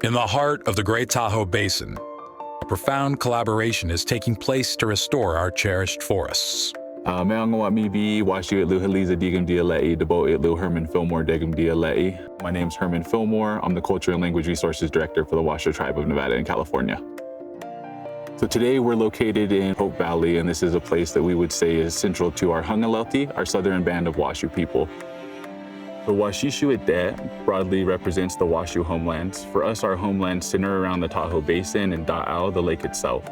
In the heart of the Great Tahoe Basin, a profound collaboration is taking place to restore our cherished forests. Washoe Herman Fillmore Degum. My name's Herman Fillmore. I'm the Culture and Language Resources Director for the Washoe Tribe of Nevada and California. So today we're located in Hope Valley, and this is a place that we would say is central to our Hungalelti, our southern band of Washoe people. The Washishu broadly represents the Washoe homelands. For us, our homelands center around the Tahoe Basin and Da'au, the lake itself.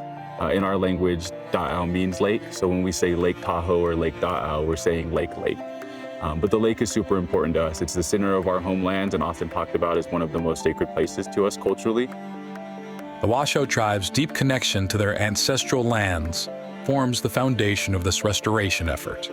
In our language, Da'au means lake, so when we say Lake Tahoe or Lake Da'au, we're saying lake. But the lake is super important to us. It's the center of our homelands and often talked about as one of the most sacred places to us culturally. The Washoe tribe's deep connection to their ancestral lands forms the foundation of this restoration effort.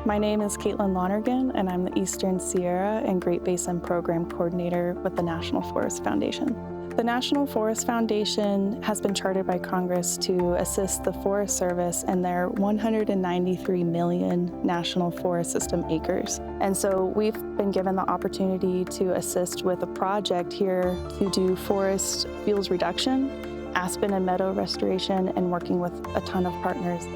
My name is Caitlin Lonergan, and I'm the Eastern Sierra and Great Basin Program Coordinator with the National Forest Foundation. The National Forest Foundation has been chartered by Congress to assist the Forest Service in their 193 million National Forest System acres. And so we've been given the opportunity to assist with a project here to do forest fuels reduction, aspen and meadow restoration, and working with a ton of partners.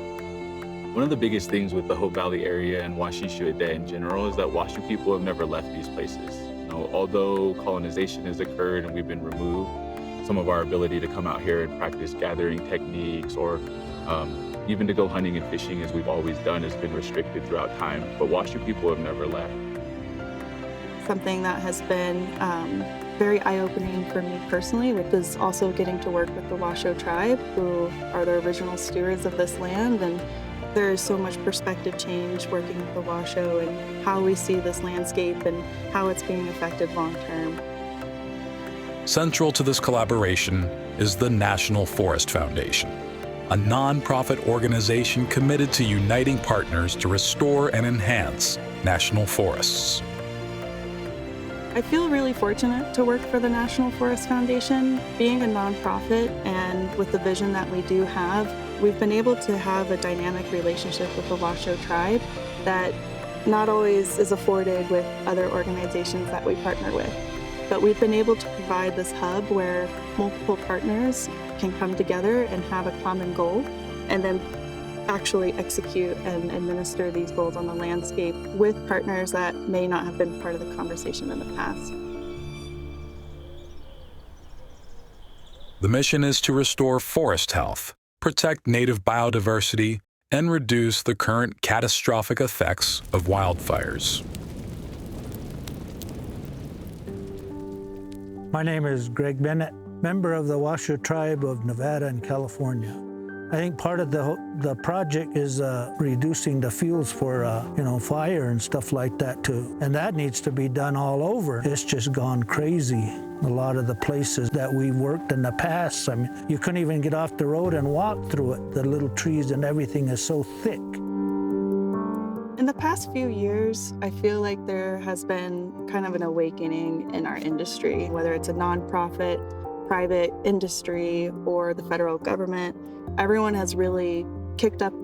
One of the biggest things with the Hope Valley area and Washishu in general is that Washoe people have never left these places. Although colonization has occurred and we've been removed, some of our ability to come out here and practice gathering techniques or even to go hunting and fishing as we've always done has been restricted throughout time, but Washoe people have never left. Something that has been very eye-opening for me personally, which is also getting to work with the Washoe tribe, who are the original stewards of this land. And there is so much perspective change working with the Washoe and how we see this landscape and how it's being affected long-term. Central to this collaboration is the National Forest Foundation, a nonprofit organization committed to uniting partners to restore and enhance national forests. I feel really fortunate to work for the National Forest Foundation. Being a nonprofit and with the vision that we do have, we've been able to have a dynamic relationship with the Washoe tribe that not always is afforded with other organizations that we partner with. But we've been able to provide this hub where multiple partners can come together and have a common goal and then actually execute and administer these goals on the landscape with partners that may not have been part of the conversation in the past. The mission is to restore forest health, protect native biodiversity, and reduce the current catastrophic effects of wildfires. My name is Greg Bennett, member of the Washoe Tribe of Nevada and California. I think part of the project is reducing the fuels for fire and stuff like that too. And that needs to be done all over. It's just gone crazy. A lot of the places that we worked in the past, I mean, you couldn't even get off the road and walk through it. The little trees and everything is so thick. In the past few years, I feel like there has been kind of an awakening in our industry, whether it's a nonprofit, private industry, or the federal government. Everyone has really kicked up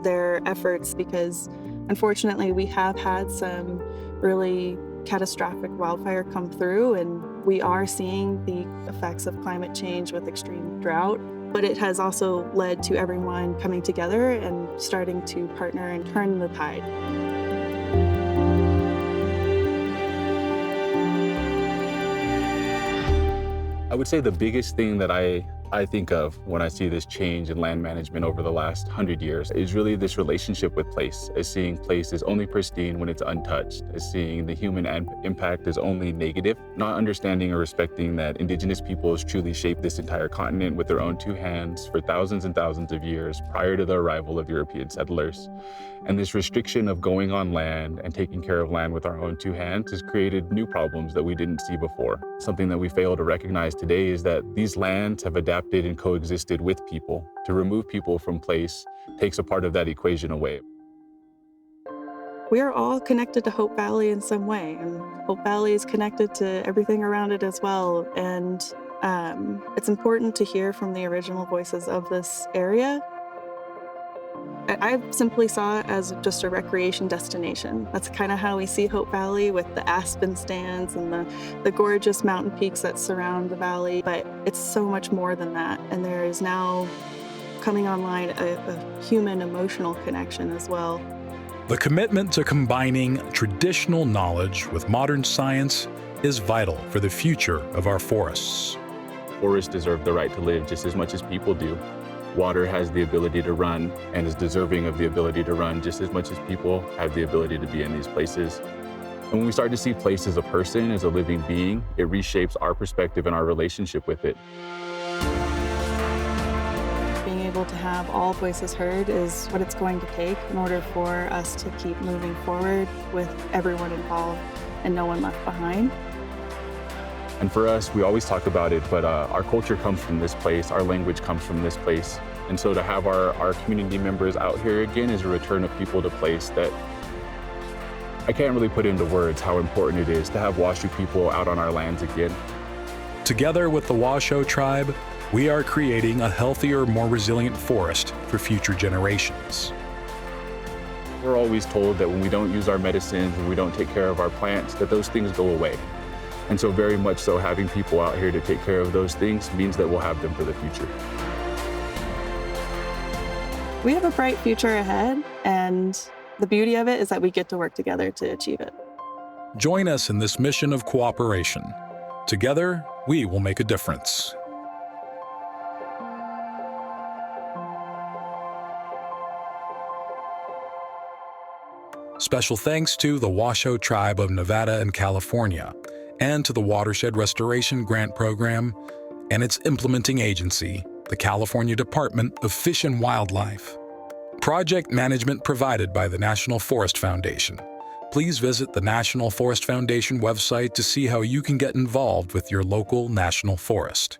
their efforts because unfortunately we have had some really catastrophic wildfire come through, and we are seeing the effects of climate change with extreme drought. But it has also led to everyone coming together and starting to partner and turn the tide. I would say the biggest thing that I think of when I see this change in land management over the last 100 years is really this relationship with place, as seeing place as only pristine when it's untouched, as seeing the human impact as only negative, not understanding or respecting that indigenous peoples truly shaped this entire continent with their own two hands for thousands and thousands of years prior to the arrival of European settlers. And this restriction of going on land and taking care of land with our own two hands has created new problems that we didn't see before. Something that we fail to recognize today is that these lands have adapted and coexisted with people. To remove people from place takes a part of that equation away. We are all connected to Hope Valley in some way, and Hope Valley is connected to everything around it as well. And it's important to hear from the original voices of this area. I simply saw it as just a recreation destination. That's kind of how we see Hope Valley, with the Aspen stands and the gorgeous mountain peaks that surround the valley. But it's so much more than that. And there is now coming online a human emotional connection as well. The commitment to combining traditional knowledge with modern science is vital for the future of our forests. Forests deserve the right to live just as much as people do. Water has the ability to run and is deserving of the ability to run just as much as people have the ability to be in these places. And when we start to see place as a person, as a living being, it reshapes our perspective and our relationship with it. Being able to have all voices heard is what it's going to take in order for us to keep moving forward with everyone involved and no one left behind. And for us, we always talk about it, but our culture comes from this place, our language comes from this place. And so to have our community members out here again is a return of people to place that I can't really put into words how important it is to have Washoe people out on our lands again. Together with the Washoe tribe, we are creating a healthier, more resilient forest for future generations. We're always told that when we don't use our medicines, when we don't take care of our plants, that those things go away. And so very much so having people out here to take care of those things means that we'll have them for the future. We have a bright future ahead, and the beauty of it is that we get to work together to achieve it. Join us in this mission of cooperation. Together, we will make a difference. Special thanks to the Washoe Tribe of Nevada and California, and to the Watershed Restoration Grant Program and its implementing agency, the California Department of Fish and Wildlife. Project management provided by the National Forest Foundation. Please visit the National Forest Foundation website to see how you can get involved with your local national forest.